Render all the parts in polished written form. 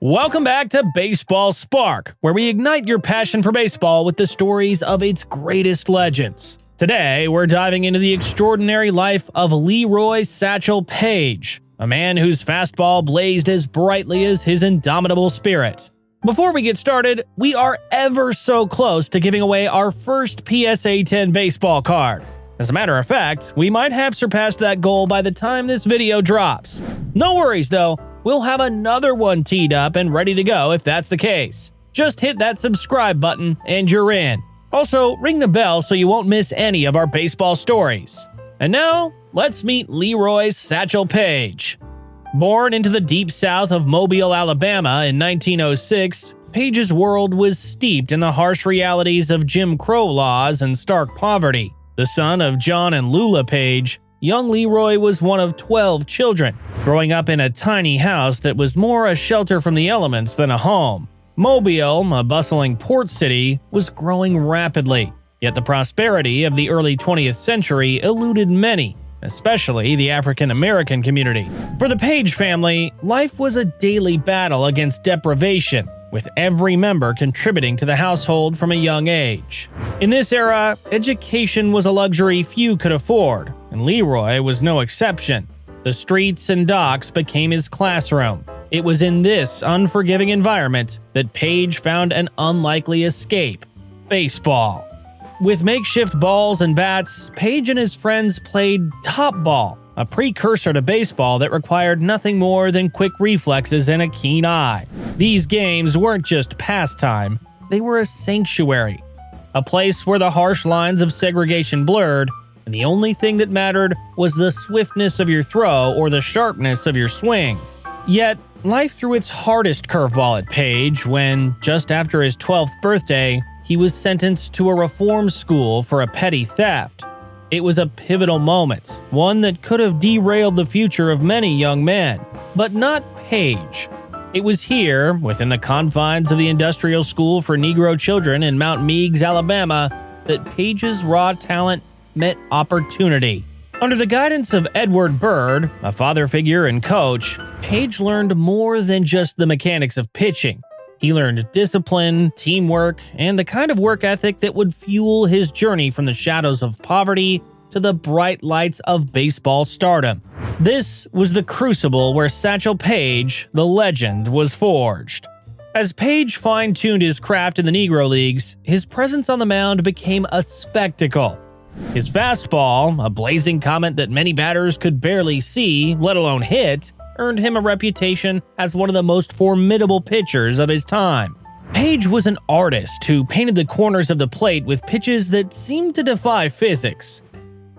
Welcome back to Baseball Spark, where we ignite your passion for baseball with the stories of its greatest legends. Today, we're diving into the extraordinary life of Leroy Satchel Paige, a man whose fastball blazed as brightly as his indomitable spirit. Before we get started, we are ever so close to giving away our first PSA 10 baseball card. As a matter of fact, we might have surpassed that goal by the time this video drops. No worries though, we'll have another one teed up and ready to go if that's the case. Just hit that subscribe button and you're in. Also, ring the bell so you won't miss any of our baseball stories. And now, let's meet Leroy Satchel Paige. Born into the deep south of Mobile, Alabama in 1906, Paige's world was steeped in the harsh realities of Jim Crow laws and stark poverty. The son of John and Lula Paige, young Leroy was one of 12 children, growing up in a tiny house that was more a shelter from the elements than a home. Mobile, a bustling port city, was growing rapidly, yet the prosperity of the early 20th century eluded many, especially the African American community. For the Paige family, life was a daily battle against deprivation, with every member contributing to the household from a young age. In this era, education was a luxury few could afford, and Leroy was no exception. The streets and docks became his classroom. It was in this unforgiving environment that Paige found an unlikely escape: baseball. With makeshift balls and bats, Paige and his friends played top ball, a precursor to baseball that required nothing more than quick reflexes and a keen eye. These games weren't just pastime, they were a sanctuary, a place where the harsh lines of segregation blurred, and the only thing that mattered was the swiftness of your throw or the sharpness of your swing. Yet, life threw its hardest curveball at Paige when, just after his 12th birthday, he was sentenced to a reform school for a petty theft. It was a pivotal moment, one that could have derailed the future of many young men, but not Paige. It was here, within the confines of the Industrial School for Negro Children in Mount Meigs, Alabama, that Paige's raw talent met opportunity. Under the guidance of Edward Byrd, a father figure and coach, Paige learned more than just the mechanics of pitching. He learned discipline, teamwork, and the kind of work ethic that would fuel his journey from the shadows of poverty to the bright lights of baseball stardom. This was the crucible where Satchel Paige, the legend, was forged. As Paige fine-tuned his craft in the Negro Leagues, his presence on the mound became a spectacle. His fastball, a blazing comet that many batters could barely see, let alone hit, earned him a reputation as one of the most formidable pitchers of his time. Paige was an artist who painted the corners of the plate with pitches that seemed to defy physics.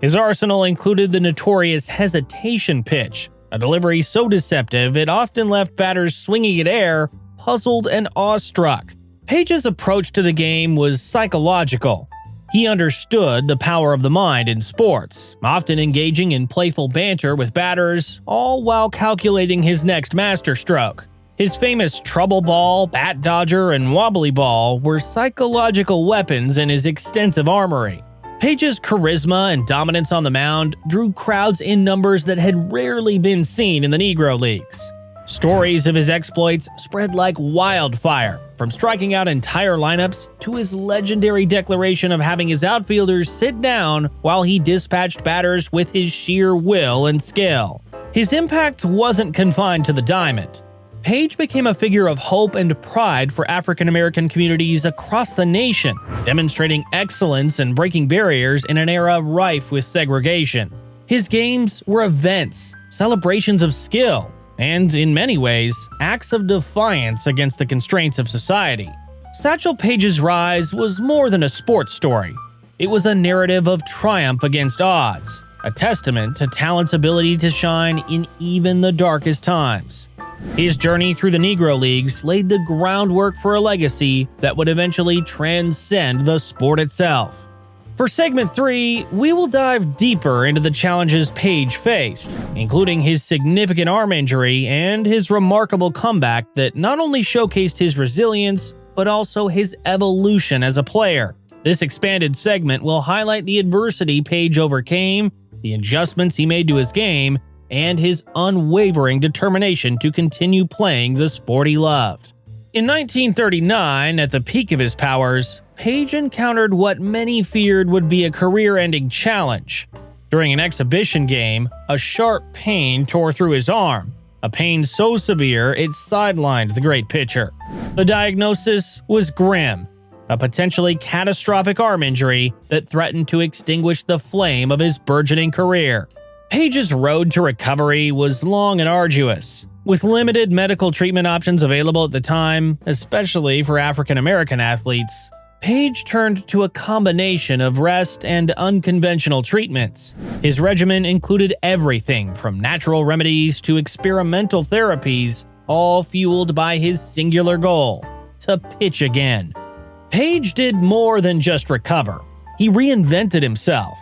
His arsenal included the notorious hesitation pitch, a delivery so deceptive it often left batters swinging at air, puzzled and awestruck. Paige's approach to the game was psychological. He understood the power of the mind in sports, often engaging in playful banter with batters, all while calculating his next masterstroke. His famous trouble ball, bat dodger, and wobbly ball were psychological weapons in his extensive armory. Paige's charisma and dominance on the mound drew crowds in numbers that had rarely been seen in the Negro Leagues. Stories of his exploits spread like wildfire, from striking out entire lineups to his legendary declaration of having his outfielders sit down while he dispatched batters with his sheer will and skill. His impact wasn't confined to the diamond. Paige became a figure of hope and pride for African American communities across the nation, demonstrating excellence and breaking barriers in an era rife with segregation. His games were events, celebrations of skill, and, in many ways, acts of defiance against the constraints of society. Satchel Paige's rise was more than a sports story. It was a narrative of triumph against odds, a testament to talent's ability to shine in even the darkest times. His journey through the Negro Leagues laid the groundwork for a legacy that would eventually transcend the sport itself. For segment 3, we will dive deeper into the challenges Paige faced, including his significant arm injury and his remarkable comeback that not only showcased his resilience, but also his evolution as a player. This expanded segment will highlight the adversity Paige overcame, the adjustments he made to his game, and his unwavering determination to continue playing the sport he loved. In 1939, at the peak of his powers, Paige encountered what many feared would be a career-ending challenge. During an exhibition game, a sharp pain tore through his arm, a pain so severe it sidelined the great pitcher. The diagnosis was grim, a potentially catastrophic arm injury that threatened to extinguish the flame of his burgeoning career. Paige's road to recovery was long and arduous. With limited medical treatment options available at the time, especially for African American athletes, Paige turned to a combination of rest and unconventional treatments. His regimen included everything from natural remedies to experimental therapies, all fueled by his singular goal: to pitch again. Paige did more than just recover. He reinvented himself.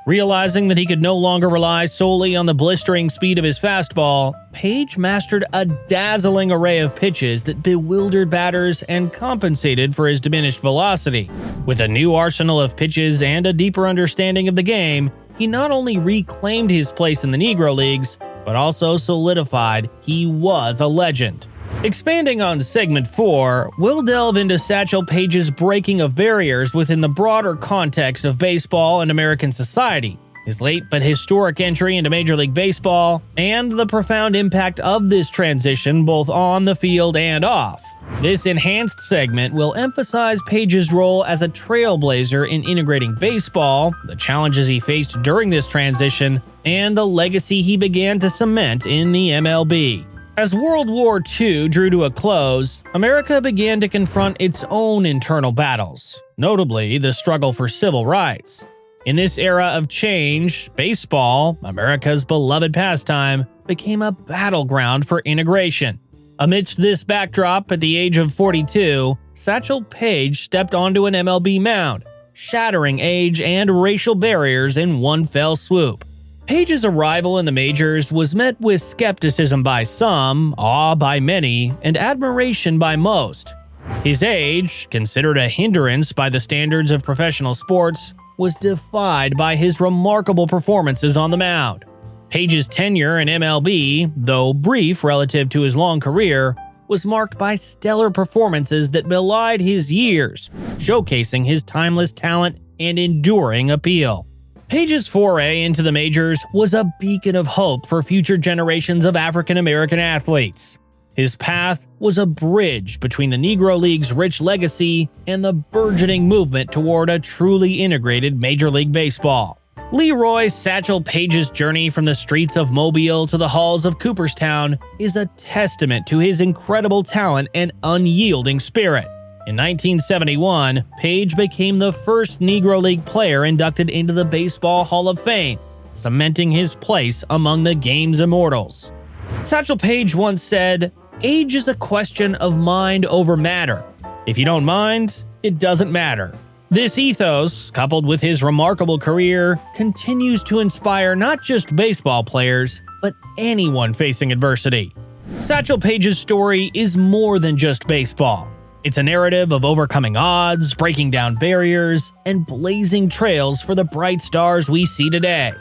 Realizing that he could no longer rely solely on the blistering speed of his fastball, Paige mastered a dazzling array of pitches that bewildered batters and compensated for his diminished velocity. With a new arsenal of pitches and a deeper understanding of the game, he not only reclaimed his place in the Negro Leagues, but also solidified he was a legend. Expanding on segment 4, we'll delve into Satchel Paige's breaking of barriers within the broader context of baseball and American society, his late but historic entry into Major League Baseball, and the profound impact of this transition both on the field and off. This enhanced segment will emphasize Paige's role as a trailblazer in integrating baseball, the challenges he faced during this transition, and the legacy he began to cement in the MLB. As World War II drew to a close, America began to confront its own internal battles, notably the struggle for civil rights. In this era of change, baseball, America's beloved pastime, became a battleground for integration. Amidst this backdrop, at the age of 42, Satchel Paige stepped onto an MLB mound, shattering age and racial barriers in one fell swoop. Paige's arrival in the majors was met with skepticism by some, awe by many, and admiration by most. His age, considered a hindrance by the standards of professional sports, was defied by his remarkable performances on the mound. Paige's tenure in MLB, though brief relative to his long career, was marked by stellar performances that belied his years, showcasing his timeless talent and enduring appeal. Paige's foray into the majors was a beacon of hope for future generations of African American athletes. His path was a bridge between the Negro Leagues' rich legacy and the burgeoning movement toward a truly integrated Major League Baseball. Leroy Satchel Paige's journey from the streets of Mobile to the halls of Cooperstown is a testament to his incredible talent and unyielding spirit. In 1971, Paige became the first Negro League player inducted into the Baseball Hall of Fame, cementing his place among the game's immortals. Satchel Paige once said, "Age is a question of mind over matter. If you don't mind, it doesn't matter." This ethos, coupled with his remarkable career, continues to inspire not just baseball players, but anyone facing adversity. Satchel Paige's story is more than just baseball. It's a narrative of overcoming odds, breaking down barriers, and blazing trails for the bright stars we see today.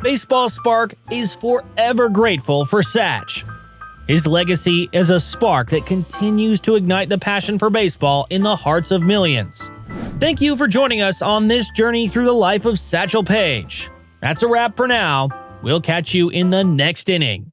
Baseball Spark is forever grateful for Satch. His legacy is a spark that continues to ignite the passion for baseball in the hearts of millions. Thank you for joining us on this journey through the life of Satchel Paige. That's a wrap for now. We'll catch you in the next inning.